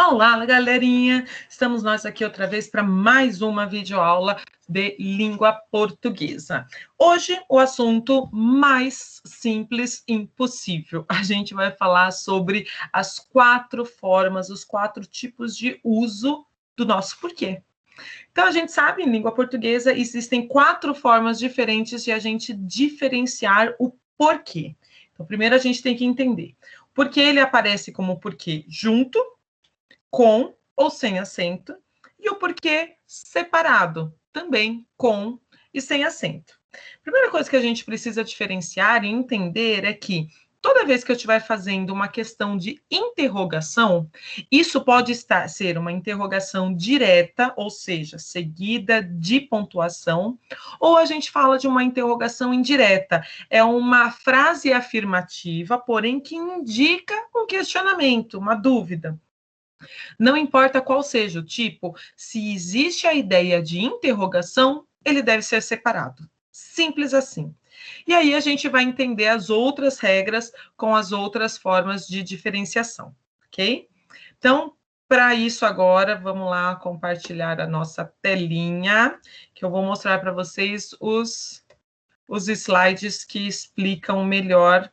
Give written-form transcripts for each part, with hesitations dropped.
Olá, galerinha! Estamos nós aqui outra vez para mais uma videoaula de língua portuguesa. Hoje, o assunto mais simples impossível. A gente vai falar sobre as 4 formas, os 4 tipos de uso do nosso porquê. Então, a gente sabe, em língua portuguesa, existem 4 formas diferentes de a gente diferenciar o porquê. Então, primeiro a gente tem que entender. Porquê ele aparece como porquê junto, com ou sem acento, e o porquê separado, também com e sem acento. Primeira coisa que a gente precisa diferenciar e entender é que toda vez que eu estiver fazendo uma questão de interrogação, isso pode ser uma interrogação direta, ou seja, seguida de pontuação, ou a gente fala de uma interrogação indireta. É uma frase afirmativa, porém que indica um questionamento, uma dúvida. Não importa qual seja o tipo, se existe a ideia de interrogação, ele deve ser separado. Simples assim. E aí a gente vai entender as outras regras com as outras formas de diferenciação, ok? Então, para isso agora, vamos lá compartilhar a nossa telinha, que eu vou mostrar para vocês os slides que explicam melhor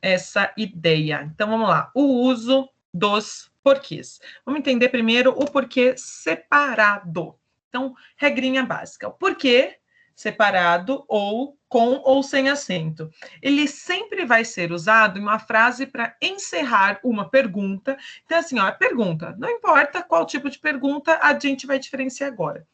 essa ideia. Então, vamos lá. O uso dos porquês. Vamos entender primeiro o porquê separado. Então, regrinha básica. O porquê separado ou com ou sem acento. Ele sempre vai ser usado em uma frase para encerrar uma pergunta. Então, assim, ó, é pergunta. Não importa qual tipo de pergunta, a gente vai diferenciar agora.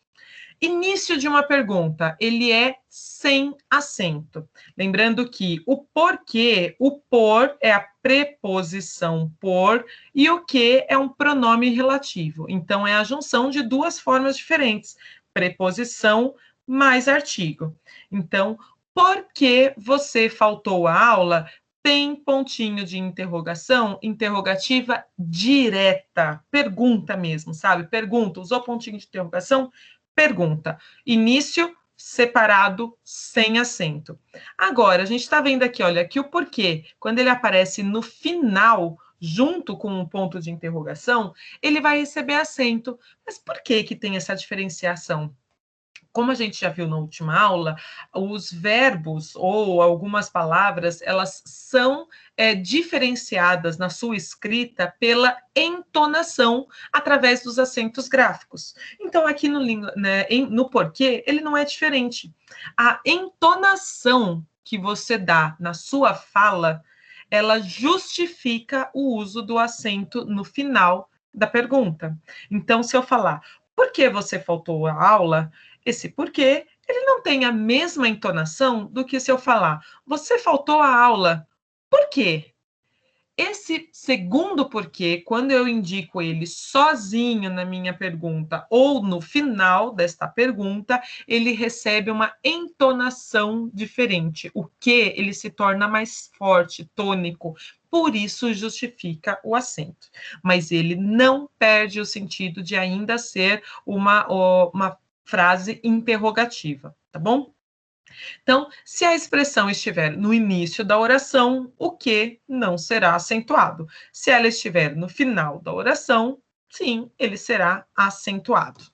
Início de uma pergunta, ele é sem acento. Lembrando que o porquê, o por é a preposição por e o que é um pronome relativo. Então, é a junção de duas formas diferentes, preposição mais artigo. Então, por que você faltou à aula? Tem pontinho de interrogação, interrogativa direta, pergunta mesmo, sabe? Pergunta, usou pontinho de interrogação? Pergunta. Início separado, sem acento. Agora, a gente está vendo aqui, olha, que o porquê, quando ele aparece no final, junto com um ponto de interrogação, ele vai receber acento. Mas por que que tem essa diferenciação? Como a gente já viu na última aula, os verbos ou algumas palavras, elas são diferenciadas na sua escrita pela entonação através dos acentos gráficos. Então, aqui no porquê, ele não é diferente. A entonação que você dá na sua fala, ela justifica o uso do acento no final da pergunta. Então, se eu falar, por que você faltou à aula? Esse porquê, ele não tem a mesma entonação do que se eu falar, você faltou à aula. Por quê? Esse segundo porquê, quando eu indico ele sozinho na minha pergunta ou no final desta pergunta, ele recebe uma entonação diferente. O que ele se torna mais forte, tônico. Por isso justifica o acento. Mas ele não perde o sentido de ainda ser uma frase interrogativa, tá bom? Então, se a expressão estiver no início da oração, o que não será acentuado. Se ela estiver no final da oração, sim, ele será acentuado.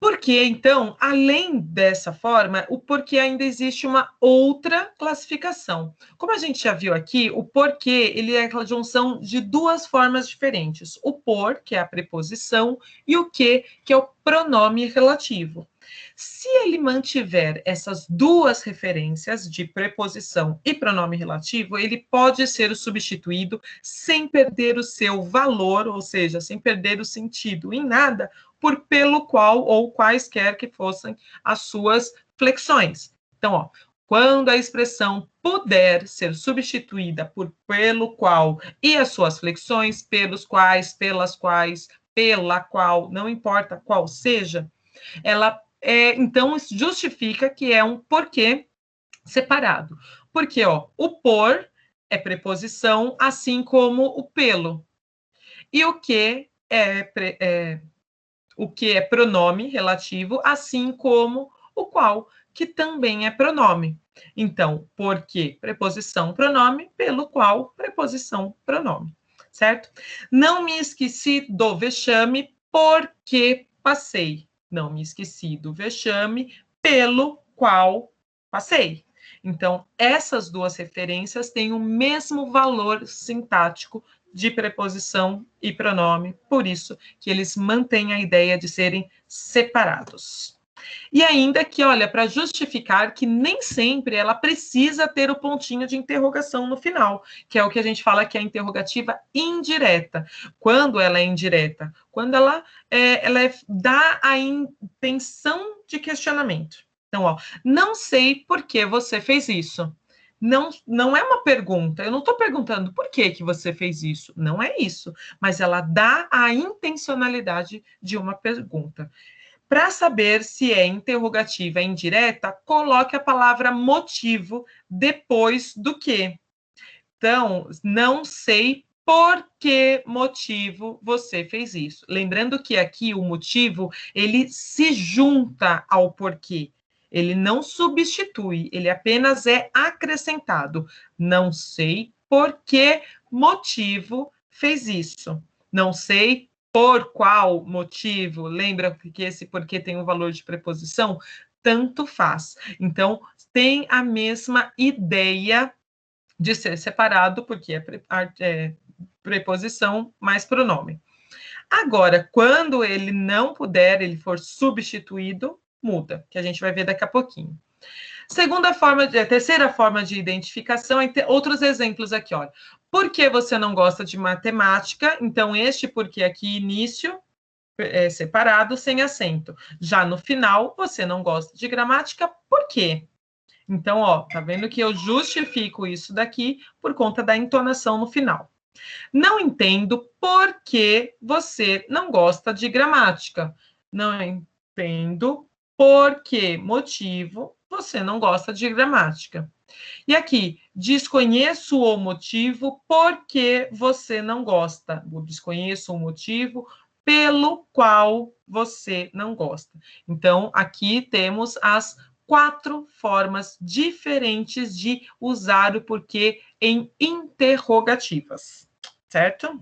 Porque, então, além dessa forma, o porquê ainda existe uma outra classificação. Como a gente já viu aqui, o porquê, ele é a junção de duas formas diferentes. O por, que é a preposição, e o que é o pronome relativo. Se ele mantiver essas duas referências de preposição e pronome relativo, ele pode ser substituído sem perder o seu valor, ou seja, sem perder o sentido em nada, por pelo qual ou quaisquer que fossem as suas flexões. Então, ó, quando a expressão puder ser substituída por pelo qual e as suas flexões, pelos quais, pelas quais, pela qual, não importa qual seja, ela então justifica que é um porquê separado. Porque, ó, o por é preposição, assim como o pelo. E o que é pronome relativo, assim como o qual, que também é pronome. Então, porque preposição, pronome, pelo qual, preposição, pronome. certo? Não me esqueci do vexame porque passei. Não me esqueci do vexame pelo qual passei. Então, essas duas referências têm o mesmo valor sintático de preposição e pronome, por isso que eles mantêm a ideia de serem separados. E ainda que, olha, para justificar que nem sempre ela precisa ter o pontinho de interrogação no final, que é o que a gente fala que é a interrogativa indireta. Quando ela é indireta? Quando ela dá a intenção de questionamento. Então, ó, não sei por que você fez isso. Não é uma pergunta, eu não estou perguntando por que você fez isso, não é isso, mas ela dá a intencionalidade de uma pergunta. Para saber se é interrogativa ou indireta, coloque a palavra motivo depois do que. Então, não sei por que motivo você fez isso. Lembrando que aqui o motivo, ele se junta ao porquê. Ele não substitui, ele apenas é acrescentado. Não sei por que motivo fez isso. Não sei por qual motivo. Lembra que esse porquê tem um valor de preposição? Tanto faz. Então, tem a mesma ideia de ser separado, porque é preposição mais pronome. Agora, quando ele não puder, ele for substituído, muda, que a gente vai ver daqui a pouquinho. Terceira forma de identificação, outros exemplos aqui, olha. Por que você não gosta de matemática? Então, este porquê aqui, início, é separado, sem acento. Já no final, você não gosta de gramática, por quê? Então, ó, tá vendo que eu justifico isso daqui por conta da entonação no final. Não entendo por que você não gosta de gramática. Não entendo por que motivo você não gosta de gramática. E aqui, desconheço o motivo por que você não gosta. Eu desconheço o motivo pelo qual você não gosta. Então, aqui temos as 4 formas diferentes de usar o porquê em interrogativas, certo?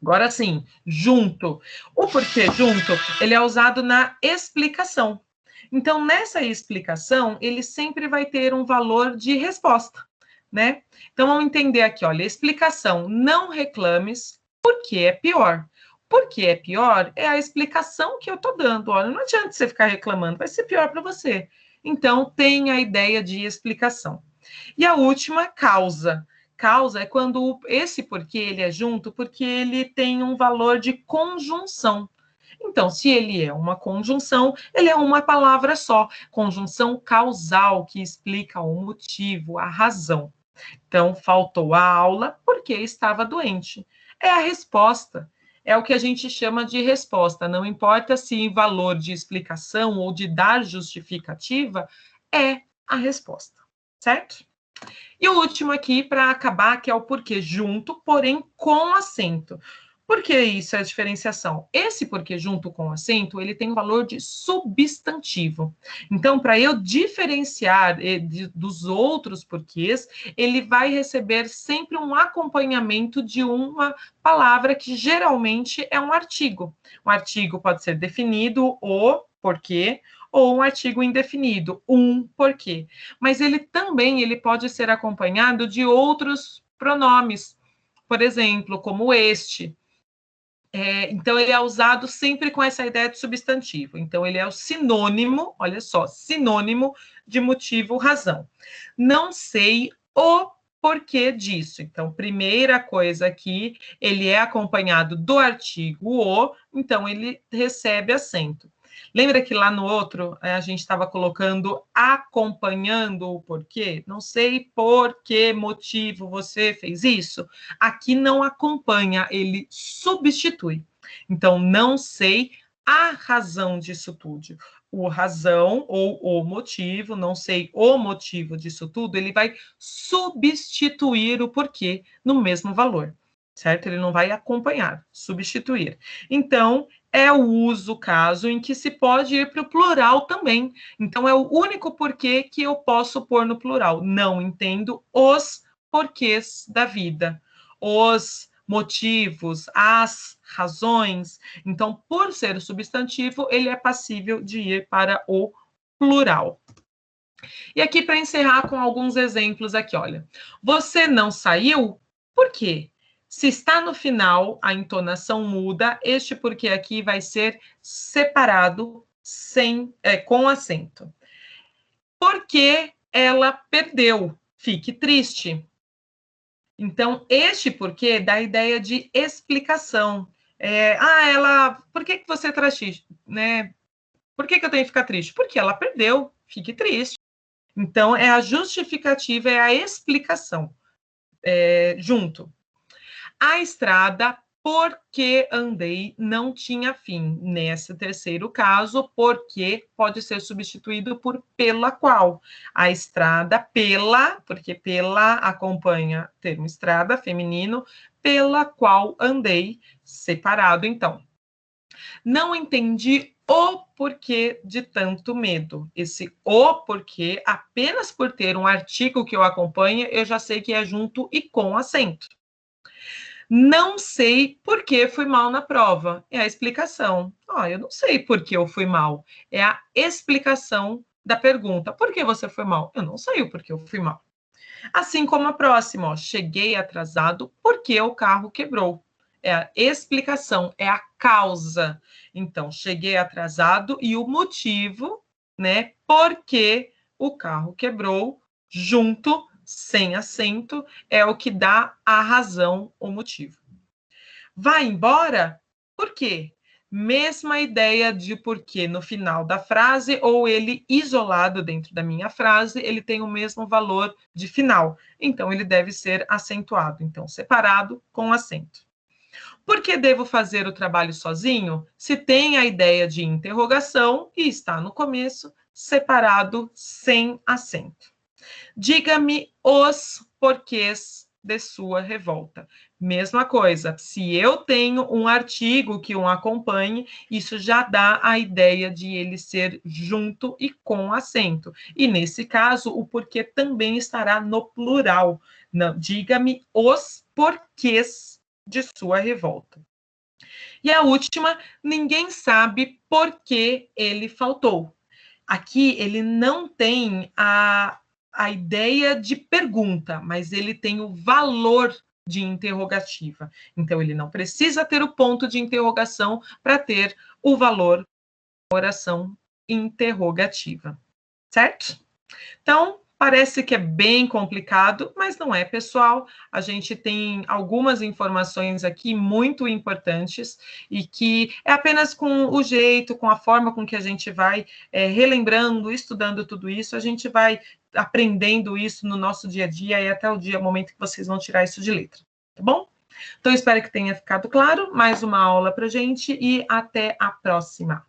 Agora sim, junto. O porquê junto, ele é usado na explicação. Então, nessa explicação, ele sempre vai ter um valor de resposta, né? Então, vamos entender aqui, olha, explicação, não reclames, porque é pior. Porque é pior é a explicação que eu estou dando. Olha, não adianta você ficar reclamando, vai ser pior para você. Então, tem a ideia de explicação. E a última, causa. Causa é quando esse porquê ele é junto, porque ele tem um valor de conjunção. Então, se ele é uma conjunção, ele é uma palavra só. Conjunção causal, que explica o motivo, a razão. Então, faltou a aula porque estava doente. É a resposta. É o que a gente chama de resposta. Não importa se em valor de explicação ou de dar justificativa, é a resposta. Certo? E o último aqui, para acabar, que é o porquê junto, porém com acento. Por que isso é a diferenciação? Esse porquê junto com acento, ele tem o valor de substantivo. Então, para eu diferenciar dos outros porquês, ele vai receber sempre um acompanhamento de uma palavra que geralmente é um artigo. Um artigo pode ser definido, o porquê, ou um artigo indefinido, um porquê. Mas ele também pode ser acompanhado de outros pronomes, por exemplo, como este. Então, ele é usado sempre com essa ideia de substantivo. Então, ele é o sinônimo, olha só, sinônimo de motivo, razão. Não sei o porquê disso. Então, primeira coisa aqui, ele é acompanhado do artigo o, então ele recebe acento. Lembra que lá no outro a gente estava colocando acompanhando o porquê? Não sei por que motivo você fez isso. Aqui não acompanha, ele substitui. Então, não sei a razão disso tudo. O razão ou o motivo, não sei o motivo disso tudo, ele vai substituir o porquê no mesmo valor, certo? Ele não vai acompanhar, substituir. Então, é o uso, caso, em que se pode ir para o plural também. Então, é o único porquê que eu posso pôr no plural. Não entendo os porquês da vida. Os motivos, as razões. Então, por ser substantivo, ele é passível de ir para o plural. E aqui, para encerrar com alguns exemplos aqui, olha. Você não saiu? Por quê? Se está no final, a entonação muda. Este porquê aqui vai ser separado com acento. Porque ela perdeu. Fique triste. Então, este porquê dá a ideia de explicação. Por que você está triste? Né? Por que eu tenho que ficar triste? Porque ela perdeu. Fique triste. Então, é a justificativa, é a explicação junto. A estrada, porque andei, não tinha fim. Nesse terceiro caso, porque pode ser substituído por pela qual. A estrada, porque pela acompanha termo estrada, feminino, pela qual andei, separado, então. Não entendi o porquê de tanto medo. Esse o porquê, apenas por ter um artigo que eu acompanhe, eu já sei que é junto e com acento. Não sei por que fui mal na prova. É a explicação. Eu não sei por que eu fui mal. É a explicação da pergunta. Por que você foi mal? Eu não sei o porquê eu fui mal. Assim como a próxima, cheguei atrasado porque o carro quebrou. É a explicação, é a causa. Então, cheguei atrasado e o motivo, né? Porque o carro quebrou, junto, sem acento, é o que dá a razão, o motivo. Vai embora? Por quê? Mesma ideia de porquê no final da frase, ou ele isolado dentro da minha frase, ele tem o mesmo valor de final. Então, ele deve ser acentuado. Então, separado com acento. Por que devo fazer o trabalho sozinho? Se tem a ideia de interrogação e está no começo, separado sem acento. Diga-me os porquês de sua revolta. Mesma coisa, se eu tenho um artigo que o acompanhe, isso já dá a ideia de ele ser junto e com acento. E nesse caso, o porquê também estará no plural. Diga-me os porquês de sua revolta. E a última, ninguém sabe por que ele faltou. Aqui ele não tem a ideia de pergunta, mas ele tem o valor de interrogativa. Então, ele não precisa ter o ponto de interrogação para ter o valor da oração interrogativa. Certo? Então, parece que é bem complicado, mas não é, pessoal. A gente tem algumas informações aqui muito importantes e que é apenas com o jeito, com a forma com que a gente vai relembrando, estudando tudo isso, a gente vai aprendendo isso no nosso dia a dia e até o momento que vocês vão tirar isso de letra, tá bom? Então, espero que tenha ficado claro. Mais uma aula para a gente e até a próxima.